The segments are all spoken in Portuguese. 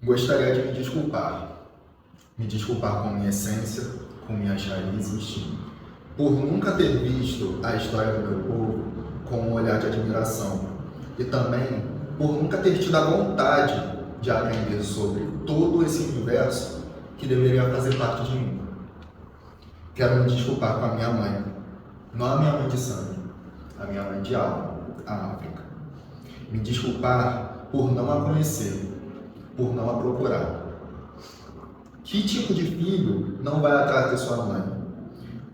Gostaria de me desculpar com minha essência, com minhas raízes, por nunca ter visto a história do meu povo com um olhar de admiração e também por nunca ter tido a vontade de aprender sobre todo esse universo que deveria fazer parte de mim. Quero me desculpar com a minha mãe, não a minha mãe de sangue, a minha mãe de alma, a África. Me desculpar por não a conhecer, por não a procurar. Que tipo de filho não vai atrás de sua mãe?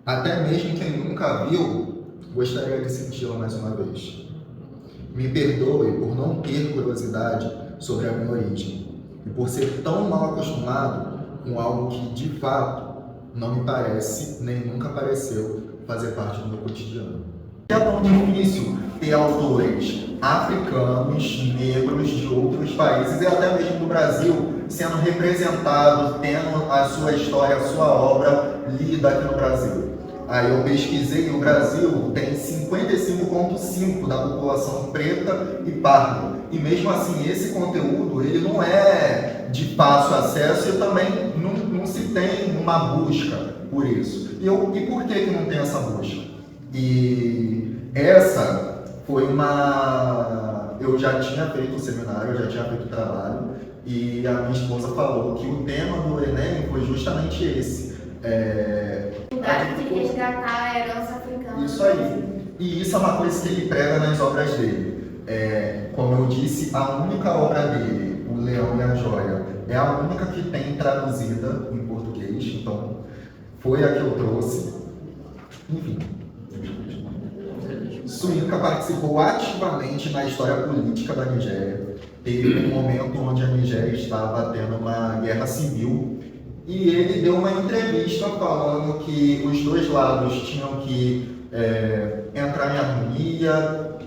Até mesmo quem nunca a viu, gostaria de senti-la mais uma vez. Me perdoe por não ter curiosidade sobre a minha origem e por ser tão mal acostumado com algo que, de fato, não me parece, nem nunca pareceu fazer parte do meu cotidiano. É tão difícil ter autores africanos, negros de outros países e até mesmo do Brasil sendo representados, tendo a sua história, a sua obra lida aqui no Brasil. Aí eu pesquisei, o Brasil tem 55,5% da população preta e parda. E mesmo assim, esse conteúdo ele não é de fácil acesso e também não se tem uma busca por isso. E por que não tem essa busca? E essa foi eu já tinha feito o seminário, eu já tinha feito o trabalho, e a minha esposa falou que o tema do Enem foi justamente esse. De resgatar a herança africana. Isso aí. E isso é uma coisa que ele prega nas obras dele. Como eu disse, a única obra dele, O Leão e a Joia, é a única que tem traduzida em português, então foi a que eu trouxe. Enfim. Soyinka participou ativamente na história política da Nigéria. Teve um momento onde a Nigéria estava tendo uma guerra civil e ele deu uma entrevista falando que os dois lados tinham que entrar em harmonia,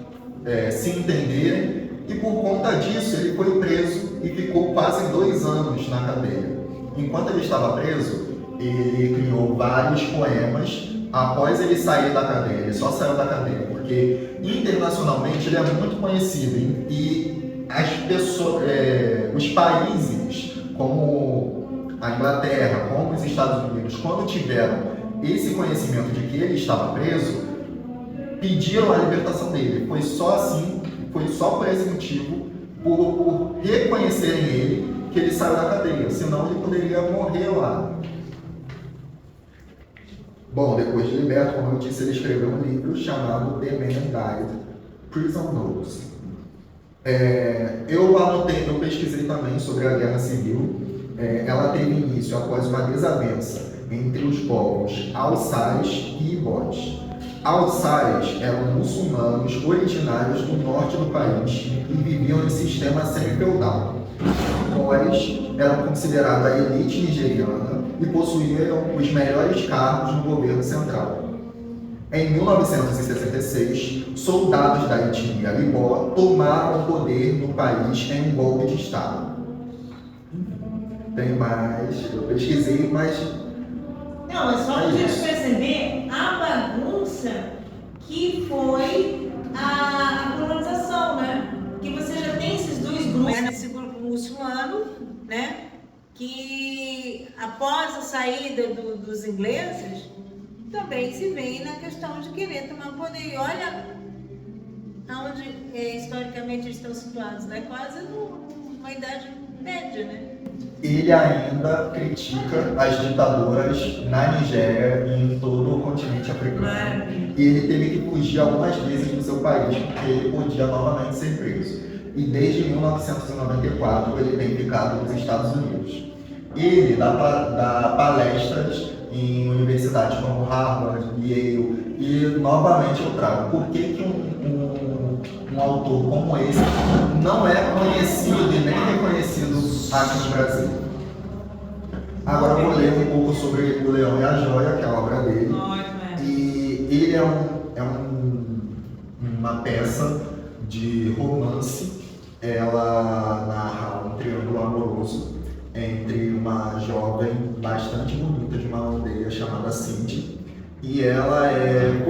se entenderem, e por conta disso ele foi preso e ficou quase 2 anos na cadeia. Enquanto ele estava preso, ele criou vários poemas. Após ele sair da cadeia, ele só saiu da cadeia porque internacionalmente ele é muito conhecido e as pessoas, os países como a Inglaterra, como os Estados Unidos, quando tiveram esse conhecimento de que ele estava preso, pediram a libertação dele. Foi só assim, foi só por esse motivo, por reconhecerem ele, que ele saiu da cadeia, senão ele poderia morrer lá. Bom, depois de liberto, como eu disse, ele escreveu um livro chamado The Man Died, Prison Notes. Eu pesquisei também sobre a Guerra Civil. Ela teve início após uma desavença entre os povos Hauçais e Ibotes. Hauçais eram muçulmanos originários do norte do país e viviam em sistema semi-feudal. Ibotes eram considerados a elite nigeriana e possuíam os melhores cargos no governo central. Em 1966, soldados da etnia Ibó tomaram o poder no país em um golpe de Estado. Tem mais, eu pesquisei, mas... Não, é só a gente perceber a bagunça que foi a colonização, né? Que você já tem esses dois grupos, esse grupo muçulmano, né? Que após a saída dos ingleses, também se vê na questão de querer tomar o poder. E olha onde historicamente eles estão situados, né? Quase numa idade média, né? Ele ainda critica as ditaduras na Nigéria e em todo o continente africano. E ele teve que fugir algumas vezes do seu país, porque ele podia novamente ser preso. E desde 1994 ele tem ficado nos Estados Unidos. Ele dá palestras em universidades como Harvard, Yale, e novamente eu trago por que um autor como esse não é conhecido e nem reconhecido aqui no Brasil. Agora eu vou ler um pouco sobre O Leão e a Joia, que é a obra dele. E ele é uma peça de romance. Ela narra um triângulo amoroso entre uma jovem bastante bonita de uma aldeia chamada Cindy, e ela é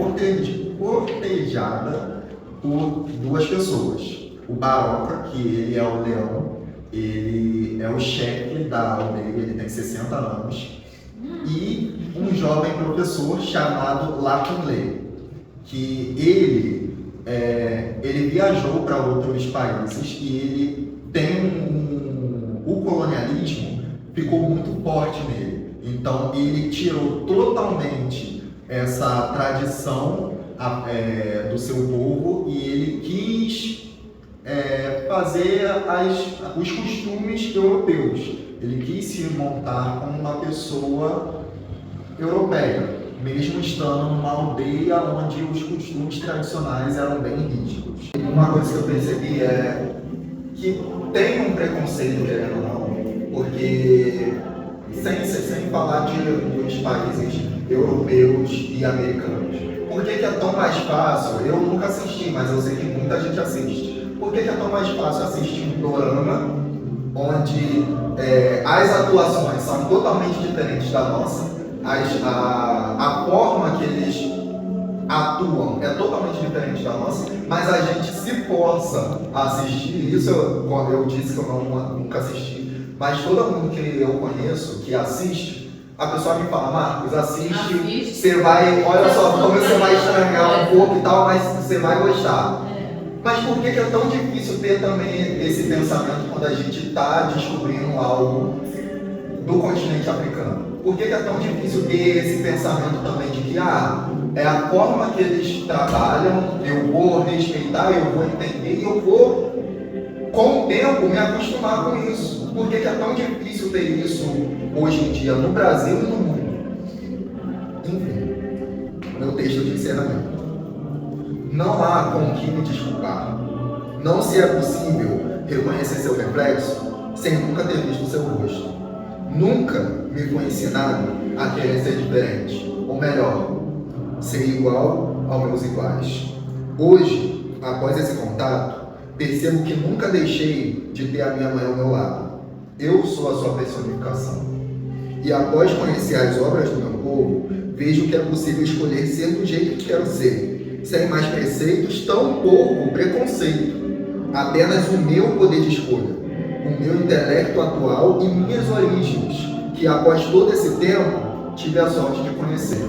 cortejada por 2 pessoas. O Baroca, que ele é o leão, Ele é o chefe da aldeia, ele tem 60 anos. E um jovem professor chamado Lachlan, que ele viajou para outros países e ele tem o colonialismo ficou muito forte nele. Então ele tirou totalmente essa tradição do seu povo e ele quis fazer os costumes europeus. Ele quis se montar como uma pessoa europeia, mesmo estando numa aldeia onde os costumes tradicionais eram bem rígidos. Uma coisa que eu percebi é que tem um preconceito, querendo ou não, porque sem falar dos países europeus e americanos. Por que é tão mais fácil? Eu nunca assisti, mas eu sei que muita gente assiste. Por que é tão mais fácil assistir um dorama onde as atuações são totalmente diferentes da nossa, a forma que eles atuam é totalmente diferente da nossa, mas a gente se força a assistir? Isso quando eu disse que eu nunca assisti, mas todo mundo que eu conheço que assiste, a pessoa me fala: Marcos, assiste. Você vai, olha só como você vai estranhar um pouco e tal, mas você vai gostar. Mas por que é tão difícil ter também esse pensamento quando a gente está descobrindo algo do continente africano? Por que é tão difícil ter esse pensamento também de que é a forma que eles trabalham, eu vou respeitar, eu vou entender e eu vou, com o tempo, me acostumar com isso? Por que é tão difícil ter isso hoje em dia no Brasil e no mundo? Enfim, meu texto de encerramento. Não há com o que me desculpar. Não se é possível reconhecer seu reflexo sem nunca ter visto seu rosto. Nunca me foi ensinado a querer ser diferente, ou melhor, ser igual aos meus iguais. Hoje, após esse contato, percebo que nunca deixei de ter a minha mãe ao meu lado. Eu sou a sua personificação. E após conhecer as obras do meu povo, vejo que é possível escolher ser do jeito que quero ser, sem mais preceitos, tão pouco preconceito. Apenas o meu poder de escolha, o meu intelecto atual e minhas origens, que após todo esse tempo tive a sorte de conhecer.